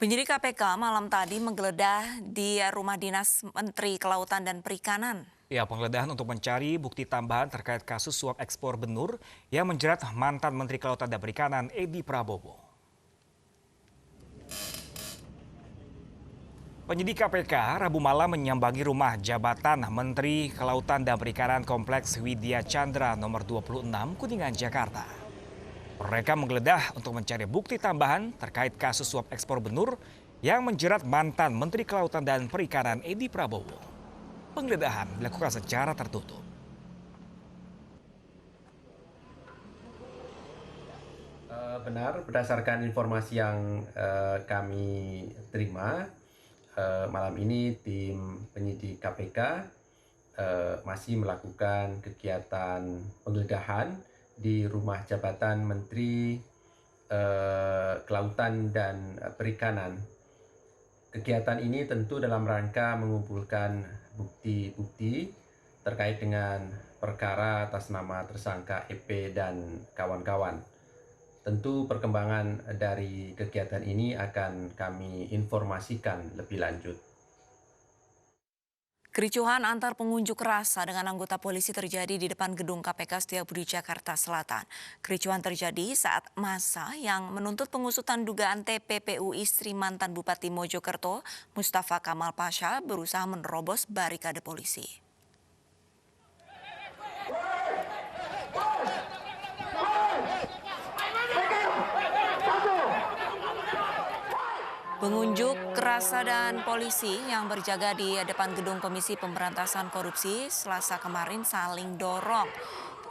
Penyidik KPK malam tadi menggeledah di rumah dinas Menteri Kelautan dan Perikanan. Ya, penggeledahan untuk mencari bukti tambahan terkait kasus suap ekspor benur yang menjerat mantan Menteri Kelautan dan Perikanan Edi Prabowo. Penyidik KPK Rabu malam menyambangi rumah jabatan Menteri Kelautan dan Perikanan Kompleks Widya Chandra nomor 26 Kuningan, Jakarta. Mereka menggeledah untuk mencari bukti tambahan terkait kasus suap ekspor benur yang menjerat mantan Menteri Kelautan dan Perikanan Edi Prabowo. Penggeledahan dilakukan secara tertutup. Benar, berdasarkan informasi yang kami terima, malam ini tim penyidik KPK masih melakukan kegiatan penggeledahan di rumah jabatan Menteri Kelautan dan Perikanan. Kegiatan ini tentu dalam rangka mengumpulkan bukti-bukti terkait dengan perkara atas nama tersangka EP dan kawan-kawan. Tentu perkembangan dari kegiatan ini akan kami informasikan lebih lanjut. Kericuhan antar pengunjuk rasa dengan anggota polisi terjadi di depan gedung KPK Setiabudi, Jakarta Selatan. Kericuhan terjadi saat massa yang menuntut pengusutan dugaan TPPU istri mantan Bupati Mojokerto, Mustafa Kamal Pasha, berusaha menerobos barikade polisi. Pengunjuk rasa dan polisi yang berjaga di depan gedung Komisi Pemberantasan Korupsi Selasa kemarin saling dorong.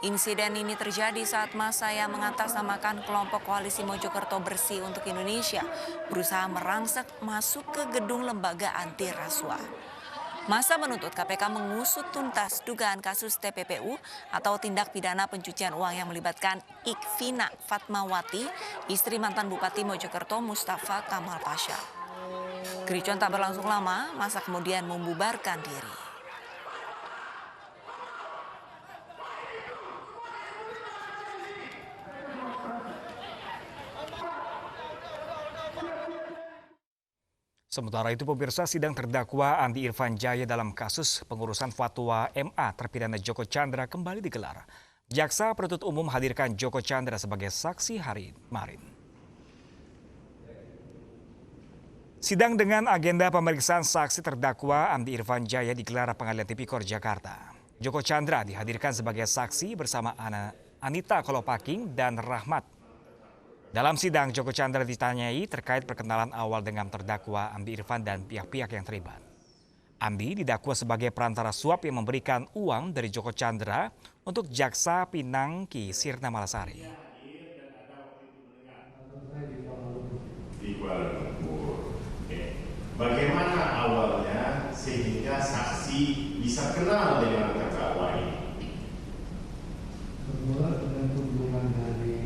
Insiden ini terjadi saat massa yang mengatasnamakan kelompok koalisi Mojokerto Bersih untuk Indonesia berusaha merangsek masuk ke gedung lembaga anti rasuah. Massa menuntut KPK mengusut tuntas dugaan kasus TPPU atau tindak pidana pencucian uang yang melibatkan Ikvina Fatmawati, istri mantan Bupati Mojokerto Mustafa Kamal Pasha. Kericuhan tak berlangsung lama, massa kemudian membubarkan diri. Sementara itu, pemirsa, sidang terdakwa Andi Irfan Jaya dalam kasus pengurusan fatwa MA terpidana Joko Chandra kembali digelar. Jaksa penuntut umum hadirkan Joko Chandra sebagai saksi hari kemarin. Sidang dengan agenda pemeriksaan saksi terdakwa Andi Irfan Jaya digelar Pengadilan Tipikor Jakarta. Joko Chandra dihadirkan sebagai saksi bersama Anita Kolopaking dan Rahmat. Dalam sidang, Joko Chandra ditanyai terkait perkenalan awal dengan terdakwa Andi Irfan dan pihak-pihak yang terlibat. Andi didakwa sebagai perantara suap yang memberikan uang dari Joko Chandra untuk Jaksa Pinangki Sirna Malasari. Di Kuala Lumpur. Bagaimana awalnya sehingga saksi bisa kenal dengan terdakwa ini? Bermula dengan kunjungan dari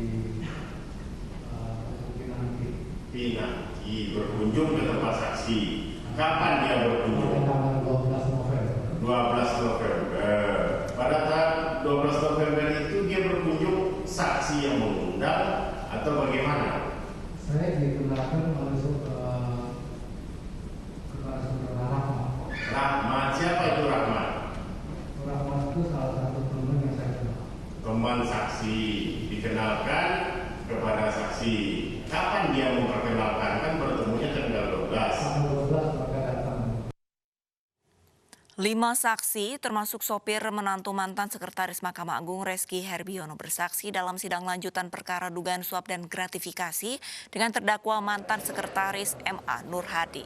Pinangki berkunjung ke tempat saksi. Kapan dia berkunjung? tanggal 12 November. 12 November. Pada tanggal 12 November itu dia berkunjung saksi yang mengundang atau bagaimana? Saya dikenalkan masuk ke saudara Rahmat. Rahmat, siapa itu Rahmat? Rahmat itu salah satu teman yang saya kenal. Teman saksi dikenalkan kepada saksi. Kapan dia memperkenalkan? Kan bertemunya tanggal 12. Tanggal 12 maka datang. 5 saksi termasuk sopir menantu mantan Sekretaris Mahkamah Agung Reski Herbiono bersaksi dalam sidang lanjutan perkara dugaan suap dan gratifikasi dengan terdakwa mantan Sekretaris MA Nur Hadi.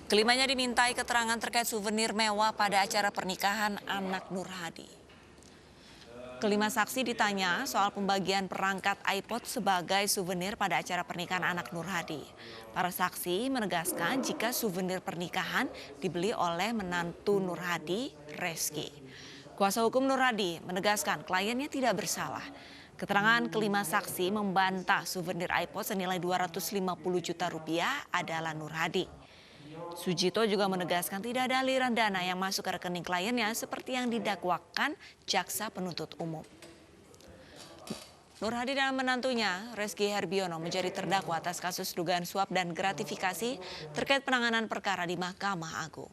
Kelimanya dimintai keterangan terkait souvenir mewah pada acara pernikahan anak Nur Hadi. Kelima saksi ditanya soal pembagian perangkat iPod sebagai souvenir pada acara pernikahan anak Nur Hadi. Para saksi menegaskan jika souvenir pernikahan dibeli oleh menantu Nur Hadi, Reski. Kuasa hukum Nur Hadi menegaskan kliennya tidak bersalah. Keterangan kelima saksi membantah souvenir iPod senilai 250 juta rupiah adalah Nur Hadi. Sujito juga menegaskan tidak ada aliran dana yang masuk ke rekening kliennya seperti yang didakwakan jaksa penuntut umum. Nur Hadi dan menantunya, Reski Herbiono, menjadi terdakwa atas kasus dugaan suap dan gratifikasi terkait penanganan perkara di Mahkamah Agung.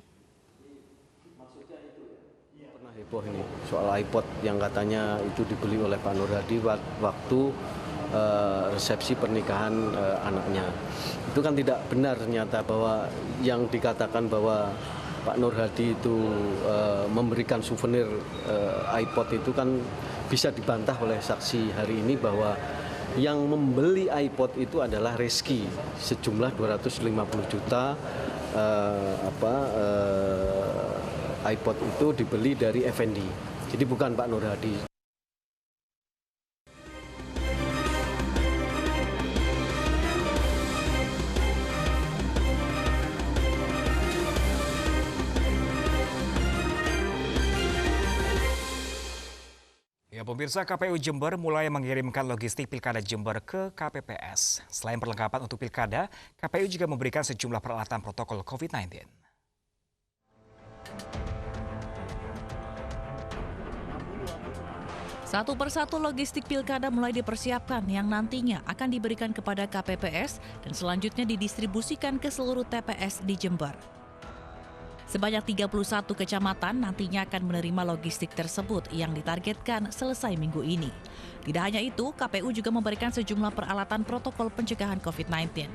Pernah heboh ini soal iPod yang katanya itu dibeli oleh Pak Nur Hadi waktu resepsi pernikahan anaknya. Itu kan tidak benar ternyata, bahwa yang dikatakan bahwa Pak Nur Hadi itu memberikan souvenir iPod itu kan bisa dibantah oleh saksi hari ini, bahwa yang membeli iPod itu adalah Reski sejumlah 250 juta. iPod itu dibeli dari Effendi, jadi bukan Pak Nur Hadi. Ya, pemirsa, KPU Jember mulai mengirimkan logistik Pilkada Jember ke KPPS. Selain perlengkapan untuk Pilkada, KPU juga memberikan sejumlah peralatan protokol COVID-19. Satu persatu logistik Pilkada mulai dipersiapkan yang nantinya akan diberikan kepada KPPS dan selanjutnya didistribusikan ke seluruh TPS di Jember. Sebanyak 31 kecamatan nantinya akan menerima logistik tersebut yang ditargetkan selesai minggu ini. Tidak hanya itu, KPU juga memberikan sejumlah peralatan protokol pencegahan COVID-19.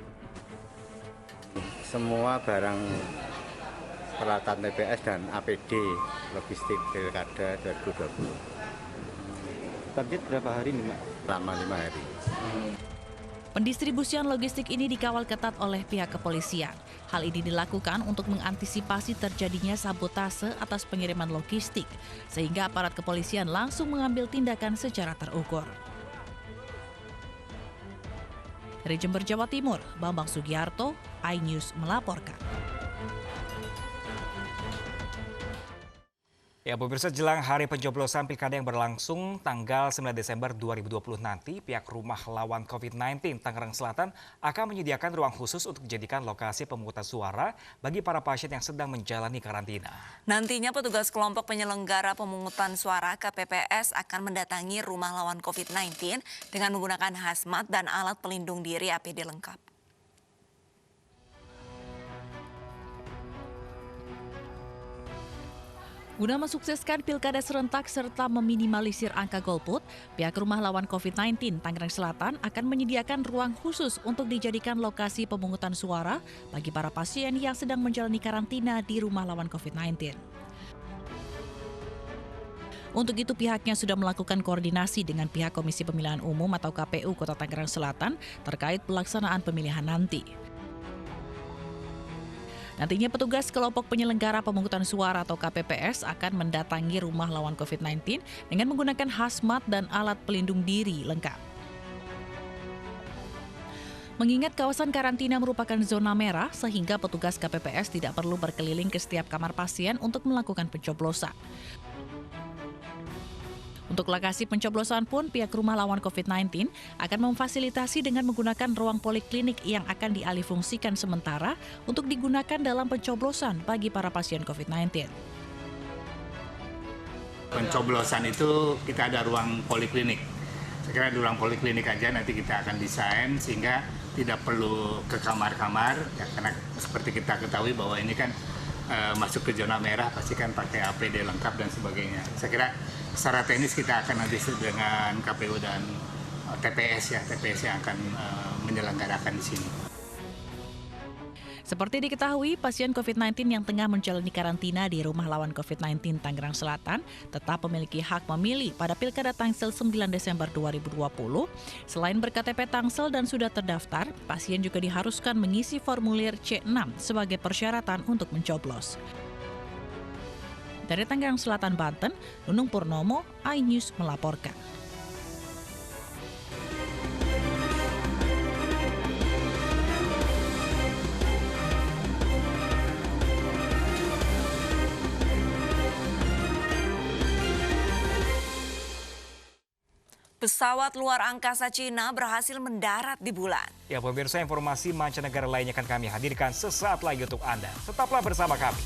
Semua barang peralatan TPS dan APD logistik Pilkada 2020. Target berapa hari nih, Mbak? Selama 5 hari. Pendistribusian logistik ini dikawal ketat oleh pihak kepolisian. Hal ini dilakukan untuk mengantisipasi terjadinya sabotase atas pengiriman logistik, sehingga aparat kepolisian langsung mengambil tindakan secara terukur. Dari Jember, Jawa Timur, Bambang Sugiarto, iNews melaporkan. Ya, pemirsa, jelang hari pencoblosan Pilkada yang berlangsung tanggal 9 Desember 2020 nanti, pihak Rumah Lawan COVID-19 Tangerang Selatan akan menyediakan ruang khusus untuk dijadikan lokasi pemungutan suara bagi para pasien yang sedang menjalani karantina. Nantinya petugas kelompok penyelenggara pemungutan suara KPPS akan mendatangi Rumah Lawan COVID-19 dengan menggunakan hazmat dan alat pelindung diri APD lengkap. Guna mensukseskan pilkada serentak serta meminimalisir angka golput, pihak Rumah Lawan COVID-19 Tangerang Selatan akan menyediakan ruang khusus untuk dijadikan lokasi pemungutan suara bagi para pasien yang sedang menjalani karantina di Rumah Lawan COVID-19. Untuk itu pihaknya sudah melakukan koordinasi dengan pihak Komisi Pemilihan Umum atau KPU Kota Tangerang Selatan terkait pelaksanaan pemilihan nanti. Nantinya petugas kelompok penyelenggara pemungutan suara atau KPPS akan mendatangi Rumah Lawan COVID-19 dengan menggunakan hazmat dan alat pelindung diri lengkap. Mengingat kawasan karantina merupakan zona merah, sehingga petugas KPPS tidak perlu berkeliling ke setiap kamar pasien untuk melakukan pencoblosan. Untuk lokasi pencoblosan pun pihak Rumah Lawan COVID-19 akan memfasilitasi dengan menggunakan ruang poliklinik yang akan dialihfungsikan sementara untuk digunakan dalam pencoblosan bagi para pasien COVID-19. Pencoblosan itu kita ada ruang poliklinik. Saya kira di ruang poliklinik aja nanti kita akan desain sehingga tidak perlu ke kamar-kamar, ya, karena seperti kita ketahui bahwa ini kan masuk ke zona merah pasti kan pakai APD lengkap dan sebagainya. Saya kira secara teknis kita akan nanti dengan KPU dan TPS yang akan menyelenggarakan di sini. Seperti diketahui, pasien COVID-19 yang tengah menjalani karantina di Rumah Lawan COVID-19 Tangerang Selatan tetap memiliki hak memilih pada Pilkada Tangsel 9 Desember 2020. Selain berKTP Tangsel dan sudah terdaftar, pasien juga diharuskan mengisi formulir C6 sebagai persyaratan untuk mencoblos. Dari Tangerang Selatan, Banten, Nunung Purnomo, iNews melaporkan. Pesawat luar angkasa Cina berhasil mendarat di bulan. Ya, pemirsa, informasi mancanegara lainnya akan kami hadirkan sesaat lagi untuk Anda. Tetaplah bersama kami.